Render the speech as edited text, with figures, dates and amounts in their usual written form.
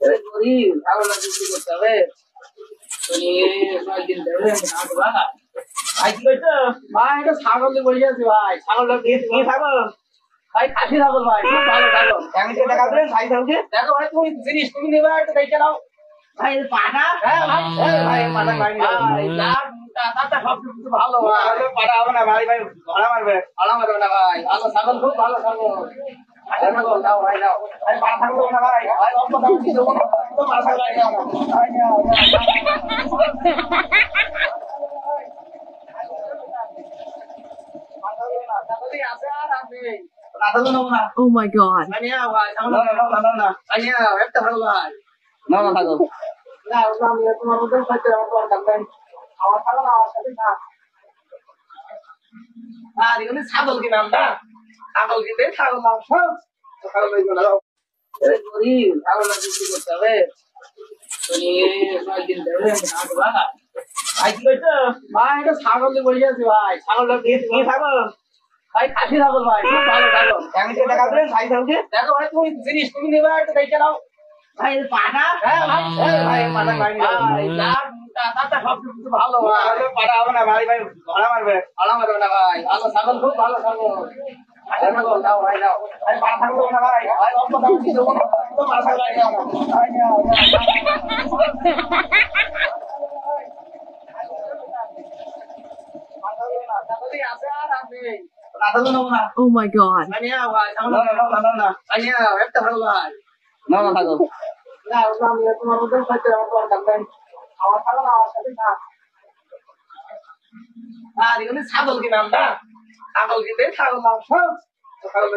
গরিব ছাগল বিক্রি করতে হবে। কয়েকদিন ধরে ভাই কি করছো? ভাই এটা ছাগল নিয়ে বসে আছি ভাই। ছাগলটা কি ছাগল? ভাই খাসি ছাগল ভাই, খুব ভালো ছাগল। আমি তো টাকা দেন খাসি ছাগলকে। দেখো ভাই তুমি জিনিস তুমি নেবে একটু দেখে নাও। ভাই পাটা? হ্যাঁ ভাই, ভাই পাটা ভাই। ভাই লাভ টাটা সব কিছু ভালো ভাই। পাটা হবে না ভাই, ভাই ভাড়া মারবে। ভাড়া মারবে না ভাই, ভালো ছাগল, খুব ভালো ছাগল। ছাগল দাও ভাই দাও। ভাই পাটা থাকবে না ভাই, ভাই অল্প দাম দিয়ে দেবো না। তো পাটা ছাগল ভাই দাও। ভাই দাও। Oh my god. ছাগল কি নাম না ছাগল কিনতে ছাগল মাংস ছাগল গরিব ছাগল বিক্রি করতে হবে। কয়েকদিন ধরে ভাই কি করছো? ভাই এটা ছাগল নিয়ে বসে আছি ভাই। ছাগলটা কি ছাগল? ভাই খাসি ছাগল ভাই, খুব ভালো ছাগল। আমি তো টাকা দেন খাসি ছাগলকে। দেখো ভাই তুমি জিনিস তুমি নেবে একটু দেখে নাও। ভাই পাটা? হ্যাঁ ভাই, ভাই পাটা ভাই। ভাই লাভ টাটা সব কিছু ভালো ভাই। পাটা হবে না ভাই, ভাই ভাড়া মারবে। ভাড়া মারবে না ভাই, ভালো ছাগল, খুব ভালো ছাগল। ছাগল দাও ভাই দাও। ভাই পাটা থাকবে না ভাই, ভাই অল্প দাম দিয়ে দেবো না। তো পাটা ছাগল ভাই দাও। ভাই দাও। Oh my god. ছাগল কি নাম না ছাগল কিনতে ছাগল মাংস ছাগল